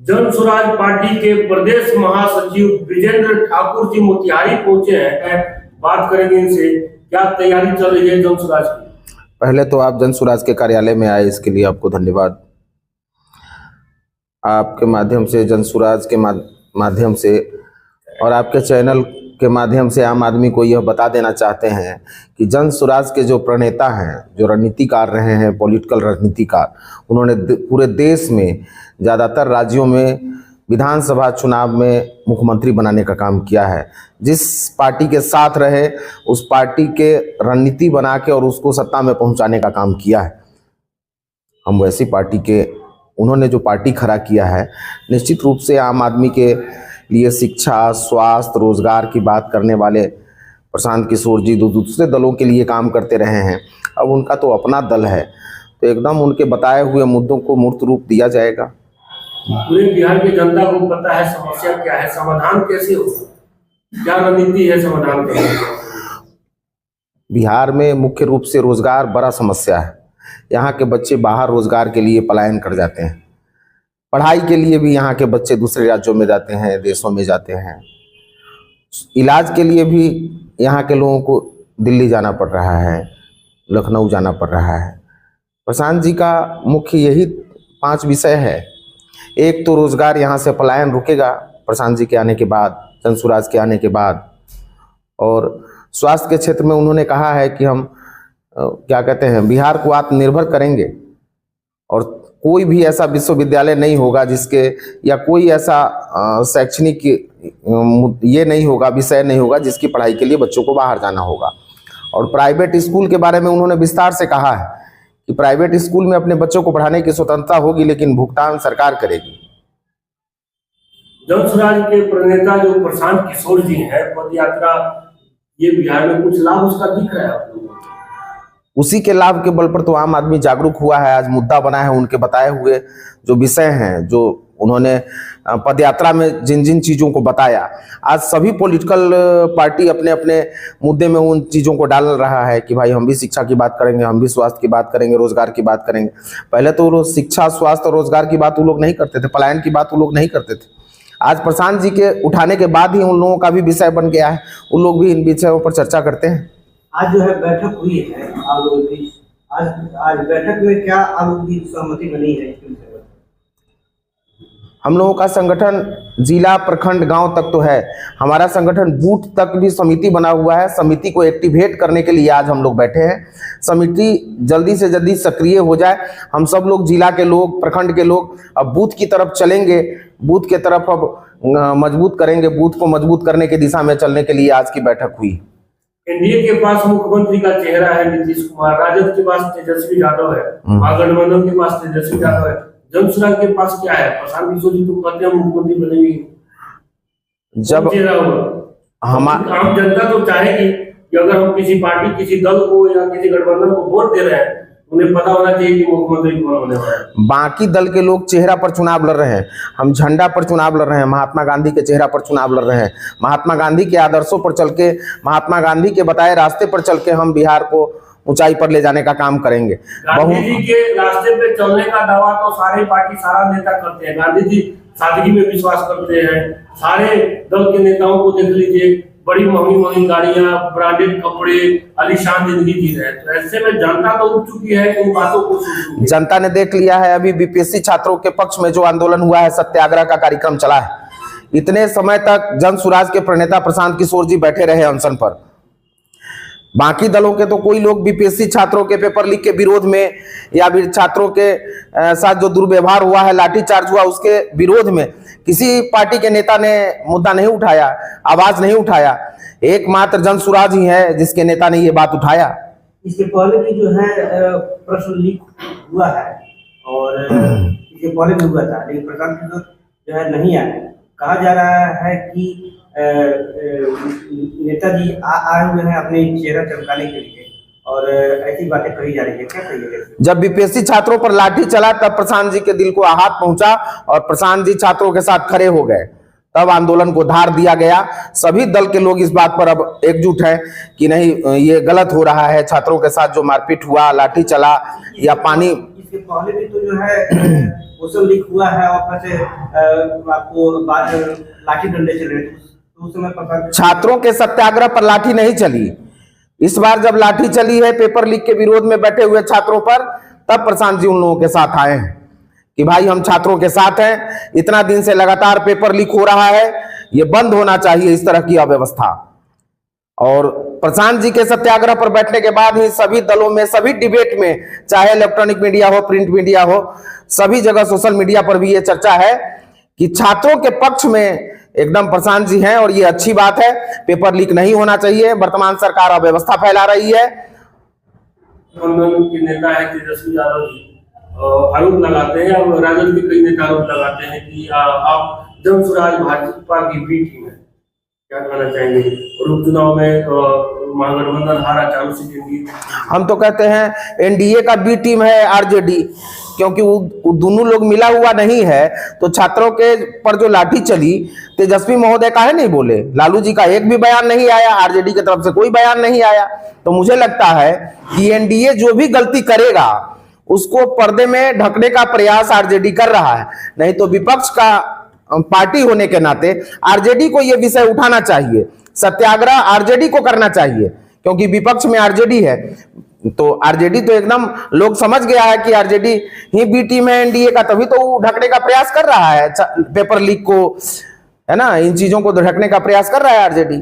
जन स्वराज पार्टी के प्रदेश महासचिव विजेंद्र ठाकुर जी मोतिहारी पहुंचे हैं। बात करेंगे इनसे, क्या तैयारी चल रही है जन स्वराज की। पहले तो आप जन स्वराज के कार्यालय में आए, इसके लिए आपको धन्यवाद। आपके माध्यम से, जन स्वराज के माध्यम से और आपके चैनल के माध्यम से आम आदमी को यह बता देना चाहते हैं कि जन स्वराज के जो प्रणेता हैं, जो रणनीतिकार रहे हैं, पॉलिटिकल रणनीतिकार, उन्होंने पूरे देश में ज़्यादातर राज्यों में विधानसभा चुनाव में मुख्यमंत्री बनाने का काम किया है। जिस पार्टी के साथ रहे उस पार्टी के रणनीति बना के और उसको सत्ता में पहुंचाने का काम किया है। हम वैसी पार्टी के, उन्होंने जो पार्टी खड़ा किया है, निश्चित रूप से आम आदमी के लिए शिक्षा, स्वास्थ्य, रोजगार की बात करने वाले प्रशांत किशोर जी दूसरे दलों के लिए काम करते रहे हैं। अब उनका तो अपना दल है, तो एकदम उनके बताए हुए मुद्दों को मूर्त रूप दिया जाएगा। पूरे बिहार की जनता को पता है समस्या क्या है, समाधान कैसे हो, क्या रणनीति है समाधान के लिए। बिहार में मुख्य रूप से रोजगार बड़ा समस्या है। यहाँ के बच्चे बाहर रोजगार के लिए पलायन कर जाते हैं। पढ़ाई के लिए भी यहाँ के बच्चे दूसरे राज्यों में जाते हैं, देशों में जाते हैं। इलाज के लिए भी यहाँ के लोगों को दिल्ली जाना पड़ रहा है, लखनऊ जाना पड़ रहा है। प्रशांत जी का मुख्य यही 5 विषय है। एक तो रोजगार, यहाँ से पलायन रुकेगा प्रशांत जी के आने के बाद, जन स्वराज के आने के बाद। और स्वास्थ्य के क्षेत्र में उन्होंने कहा है कि हम क्या कहते हैं, बिहार को आत्मनिर्भर करेंगे और कोई भी ऐसा विश्वविद्यालय नहीं होगा जिसके, या कोई ऐसा शैक्षणिक ये नहीं होगा, विषय नहीं होगा जिसकी पढ़ाई के लिए बच्चों को बाहर जाना होगा। और प्राइवेट स्कूल के बारे में उन्होंने विस्तार से कहा है कि प्राइवेट स्कूल में अपने बच्चों को पढ़ाने की स्वतंत्रता होगी, लेकिन भुगतान सरकार करेगी। जन स्वराज के प्रणेता जो प्रशांत किशोर जी हैं, पद यात्रा, ये बिहार में कुछ लाभ उसका दिख रहा है आप लोगों को? उसी के लाभ के बल पर तो आम आदमी जागरूक हुआ है, आज मुद्दा बना है। उनके बताए हुए जो विषय हैं, जो उन्होंने पदयात्रा में जिन जिन चीज़ों को बताया, आज सभी पॉलिटिकल पार्टी अपने अपने मुद्दे में उन चीज़ों को डाल रहा है कि भाई हम भी शिक्षा की बात करेंगे, हम भी स्वास्थ्य की बात करेंगे, रोजगार की बात करेंगे। पहले तो शिक्षा, स्वास्थ्य और रोजगार की बात वो लोग नहीं करते थे, पलायन की बात वो लोग नहीं करते थे। आज प्रशांत जी के उठाने के बाद ही उन लोगों का भी विषय बन गया है, उन लोग भी इन विषयों पर चर्चा करते हैं। आज जो है बैठक हुई है आप लोगों की, आज बैठक में क्या आप लोगों की सहमति बनी है? हम लोगों का संगठन जिला, प्रखंड, गांव तक तो है। हमारा संगठन बूथ तक भी समिति बना हुआ है। समिति को एक्टिवेट करने के लिए आज हम लोग बैठे हैं। समिति जल्दी से जल्दी सक्रिय हो जाए। हम सब लोग, जिला के लोग, प्रखंड के लोग, अब बूथ की तरफ चलेंगे। बूथ के तरफ अब मजबूत करेंगे। बूथ को मजबूत करने की दिशा में चलने के लिए आज की बैठक हुई। एनडीए के पास मुख्यमंत्री का चेहरा है नीतीश कुमार, राजद के पास तेजस्वी यादव है, महागठबंधन के पास तेजस्वी यादव है, जन स्वराज के पास क्या है? प्रशांत किशोर जी तो कहते हैं मुख्यमंत्री बनेंगे। जब आम जनता तो चाहेगी कि अगर हम किसी पार्टी, किसी दल को या किसी गठबंधन को वोट दे रहे हैं, उन्हें पता होना चाहिए कि मुख्यमंत्री कौन होने वाला है। बाकी दल के लोग चेहरा पर चुनाव लड़ रहे हैं, हम झंडा पर चुनाव लड़ रहे हैं, महात्मा गांधी के चेहरा पर चुनाव लड़ रहे हैं। महात्मा गांधी के आदर्शों पर चल के, महात्मा गांधी के बताए रास्ते पर चल के हम बिहार को ऊंचाई पर ले जाने का काम करेंगे। गांधी जी के रास्ते पे चलने का दावा तो सारे पार्टी, सारा नेता करते हैं। गांधी जी सादगी में विश्वास करते हैं। सारे दल के नेताओं को देख लीजिए, बड़ी महंगी महंगी गाड़ियां, ब्रांडेड कपड़े, आलीशान जिंदगी जी रहे। तो ऐसे में जनता तो उठ चुकी है, इन बातों को सुन जनता ने देख लिया है। अभी बीपीएससी छात्रों के पक्ष में जो आंदोलन हुआ है, सत्याग्रह का कार्यक्रम चला है, इतने समय तक जन स्वराज के प्रणेता प्रशांत किशोर जी बैठे रहे अनशन पर। बाकी दलों के तो कोई लोग बीपीएससी छात्रों के पेपर लीक के विरोध में, या फिर छात्रों के साथ जो दुर्व्यवहार हुआ है, लाठीचार्ज हुआ, उसके विरोध में किसी पार्टी के नेता ने मुद्दा नहीं उठाया, आवाज नहीं उठाया। एकमात्र जन स्वराज ही है जिसके नेता ने ये बात उठाया। इसके पहले भी जो है प्रश्न लीक हुआ है, और इसके पहले भी हुआ था, लेकिन प्रशांत किशोर जो है नहीं आए। कहा जा रहा है कि नेताजी आए हुए हैं अपने चेहरा चमकाने के लिए, और ऐसी बातें कही जा रही है। क्या कहिएगा? जब बीपीएससी छात्रों पर लाठी चला तब प्रशांत जी के दिल को आघात पहुंचा और प्रशांत जी छात्रों के साथ खड़े हो गए। तब आंदोलन को धार दिया गया। सभी दल के लोग इस बात पर अब एकजुट हैं कि नहीं, ये गलत हो रहा है। छात्रों के साथ जो मारपीट हुआ, लाठी चला या पानी, इसके पहले भी तो जो है क्वेश्चन लीक हुआ है और फिर से आपको बाद लाठी डंडे चले, तो उस समय पता छात्रों के सत्याग्रह पर लाठी नहीं चली। इस बार जब लाठी चली है पेपर लीक के विरोध में बैठे हुए छात्रों पर, तब प्रशांत जी उन लोगों के साथ आए हैं कि भाई हम छात्रों के साथ हैं, इतना दिन से लगातार पेपर लीक हो रहा है, ये बंद होना चाहिए इस तरह की अव्यवस्था। और प्रशांत जी के सत्याग्रह पर बैठने के बाद ही सभी दलों में, सभी डिबेट में, चाहे इलेक्ट्रॉनिक मीडिया हो, प्रिंट मीडिया हो, सभी जगह सोशल मीडिया पर भी ये चर्चा है कि छात्रों के पक्ष में एकदम प्रशांत जी हैं और ये अच्छी बात है। पेपर लीक नहीं होना चाहिए। वर्तमान सरकार अव्यवस्था फैला रही है। गठबंधन के नेता है तेजस्वी यादव जी आरोप लगाते हैं, और राजद के कई नेता आरोप लगाते हैं कि आप जन स्वराज भाजपा की बी टीम है। क्या कहना चाहेंगे? और उपचुनाव में महागठबंधन हारा, 4 सीटें जीती। हम तो कहते हैं एनडीए का बी टीम है आरजेडी, क्योंकि वो दोनों लोग मिला हुआ नहीं है। तो छात्रों के पर जो लाठी चली, तेजस्वी महोदय काहे नहीं बोले? लालू जी का एक भी बयान नहीं आया, आरजेडी की तरफ से कोई बयान नहीं आया। तो मुझे लगता है कि एनडीए जो भी गलती करेगा उसको पर्दे में ढकने का प्रयास आरजेडी कर रहा है। नहीं तो विपक्ष का पार्टी होने के नाते आरजेडी को यह विषय उठाना चाहिए, सत्याग्रह आरजेडी को करना चाहिए, क्योंकि विपक्ष में आरजेडी है। तो आरजेडी तो एकदम लोग समझ गया है कि आरजेडी ही बी टीम है एनडीए का, तभी तो वो ढकने का प्रयास कर रहा है पेपर लीक को, है ना, इन चीजों को ढकने का प्रयास कर रहा है आरजेडी।